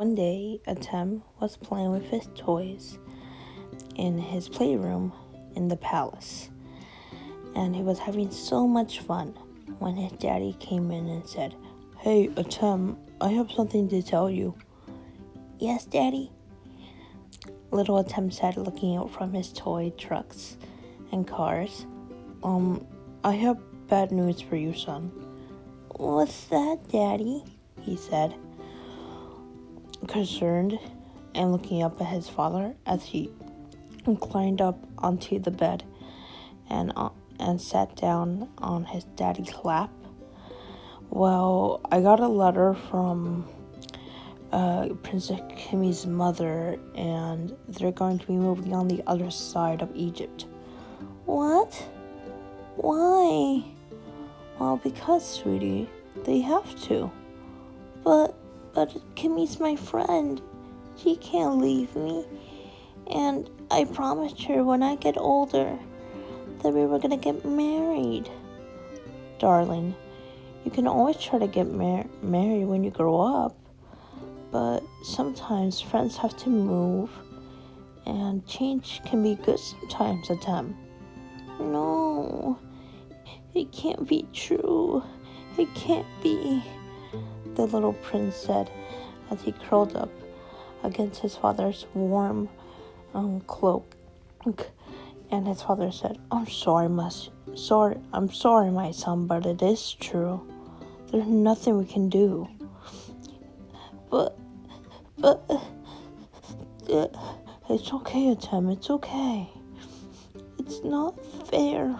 One day, Atem was playing with his toys in his playroom in the palace, and he was having so much fun when his daddy came in and said, "Hey, Atem, I have something to tell you." "Yes, Daddy?" Little Atem said, looking out from his toy trucks and cars. I have bad news for you, son." "What's that, Daddy?" he said, concerned and looking up at his father as he climbed up onto the bed and sat down on his daddy's lap. "Well, I got a letter from Princess Kimmy's mother, and they're going to be moving on the other side of Egypt." "What? Why?" "Well, because, sweetie, they have to." But Kimmy's my friend. She can't leave me. And I promised her when I get older that we were gonna get married." "Darling, you can always try to get married when you grow up. But sometimes friends have to move. And change can be good sometimes, Atem." "No, it can't be true. It can't be," the little prince said as he curled up against his father's warm cloak. And his father said, I'm sorry, my son, but it is true. There's nothing we can do." But, it's okay, Atem, it's okay. It's not fair.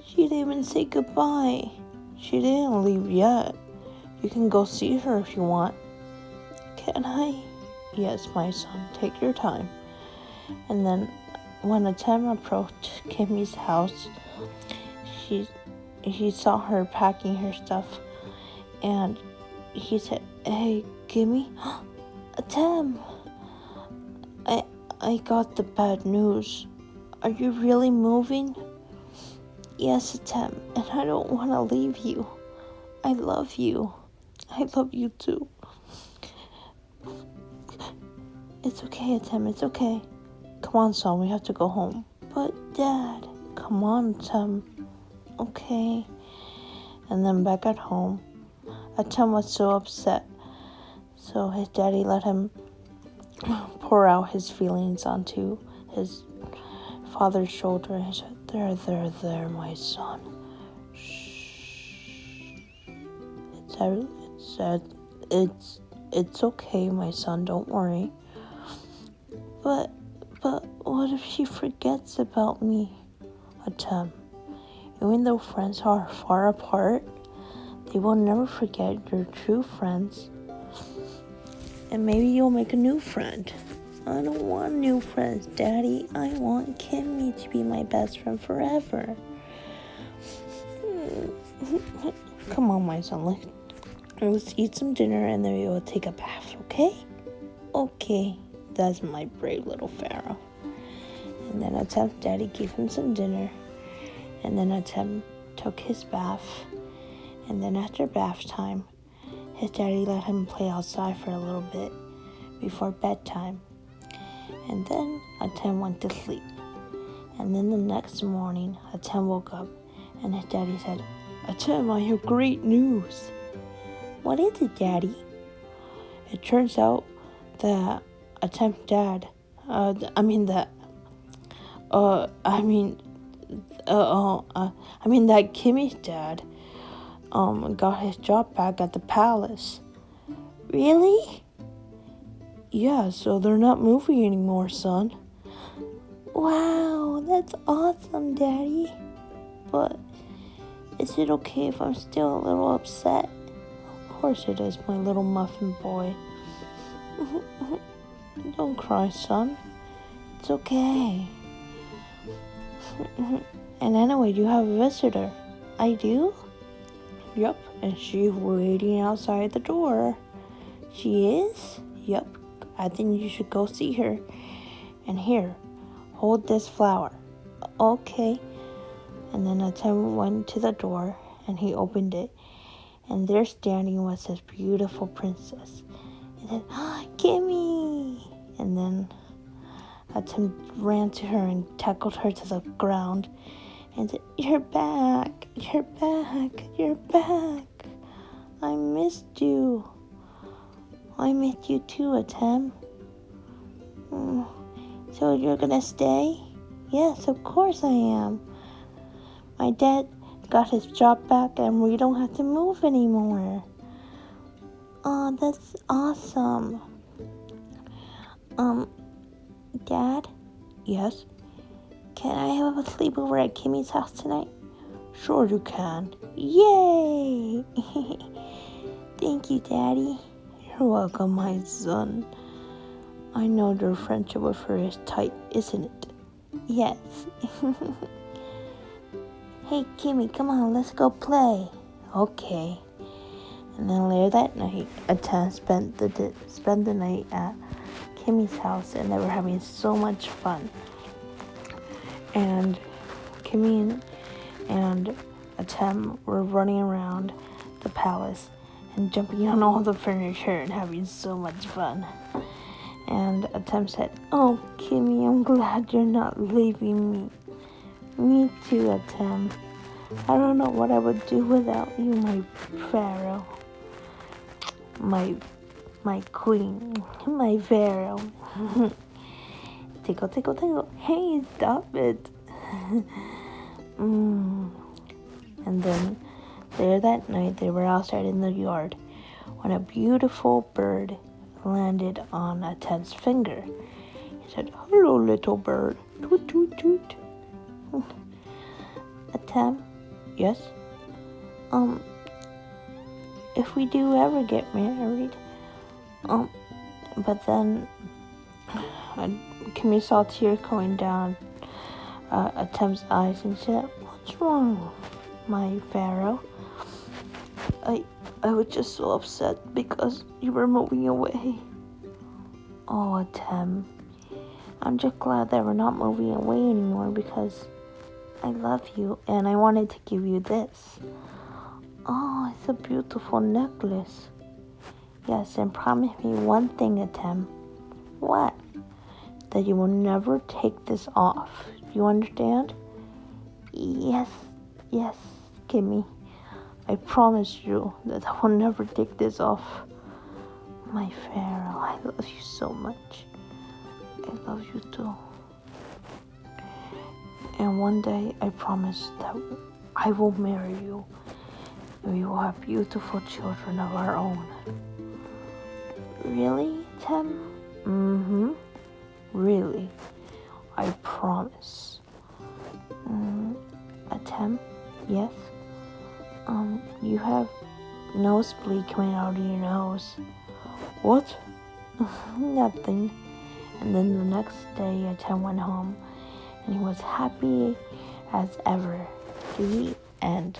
She didn't even say goodbye. She didn't leave yet. You can go see her if you want." "Can I?" "Yes, my son, take your time." And then when Atem approached Kimmy's house, he saw her packing her stuff, and he said, "Hey, Kimmy." "Atem, I got the bad news. Are you really moving?" "Yes, Atem, and I don't want to leave you. I love you. I love you too." "It's okay, Atem, it's okay. Come on, son, we have to go home." "But, Dad." "Come on, Atem. Okay." And then back at home, Atem was so upset. So his daddy let him pour out his feelings onto his father's shoulder. He said, There, my son. Shh. It's okay, my son, don't worry." But what if she forgets about me, Atem? Even though friends are far apart, they will never forget your true friends. And maybe you'll make a new friend. "I don't want new friends, Daddy. I want Kimmy to be my best friend forever." "Come on, my son. Let's eat some dinner and then we will take a bath, okay?" "Okay." "That's my brave little Pharaoh." And then Atem's daddy gave him some dinner. And then Atem took his bath. And then after bath time, his daddy let him play outside for a little bit before bedtime. And then Atem went to sleep. And then the next morning, Atem woke up and his daddy said, "Atem, I have great news." "What is it, Daddy?" "It turns out that Atem's dad, that Kimmy's dad, got his job back at the palace." "Really?" "Yeah, so they're not moving anymore, son." "Wow, that's awesome, Daddy. But is it okay if I'm still a little upset?" "Of course it is, my little muffin boy." "Don't cry, son. It's okay." "And anyway, you have a visitor." "I do?" "Yep, and she's waiting outside the door." "She is?" "Yep, I think you should go see her. And here, hold this flower." "Okay." And then Atem went to the door and he opened it, and there standing was his beautiful princess and then, Kimmy! And then Atem ran to her and tackled her to the ground and said, You're back! You're back! You're back! I missed you. I missed you too, Atem. So you're gonna stay? Yes, of course I am. My dad got his job back and we don't have to move anymore. Oh, that's awesome. Dad? Yes? Can I have a sleepover at Kimmy's house tonight? Sure you can. Yay! Thank you, Daddy. You're welcome, my son. I know your friendship with her is tight, isn't it? Yes. Hey, Kimmy, come on, let's go play. Okay. And then later that night, Atem spent the night at Kimmy's house, and they were having so much fun. And Kimmy and Atem were running around the palace and jumping on all the furniture and having so much fun. And Atem said, Oh, Kimmy, I'm glad you're not leaving me. Me too, Atem. I don't know what I would do without you, my pharaoh. My queen. My pharaoh. Tickle, tickle, tickle. Hey, stop it. And then later that night, they were outside in the yard when a beautiful bird landed on Atem's finger. He said, Hello, little bird. Toot, toot, toot. Atem? Yes? If we do ever get married, but then Kimmy saw a tear going down Atem's eyes and said, What's wrong, my pharaoh? I was just so upset because you were moving away. Oh, Atem, I'm just glad that we're not moving away anymore because I love you and I wanted to give you this. Oh, it's a beautiful necklace. Yes, and promise me one thing, Atem. What? That you will never take this off. You understand? Yes, Kimmy. I promise you that I will never take this off. My pharaoh, I love you so much. I love you too. And one day I promise that I will marry you. And we will have beautiful children of our own. Really, Tem? Really. I promise. Atem? Yes? You have nosebleed coming out of your nose. What? Nothing. And then the next day, Atem went home, and he was happy as ever. The end.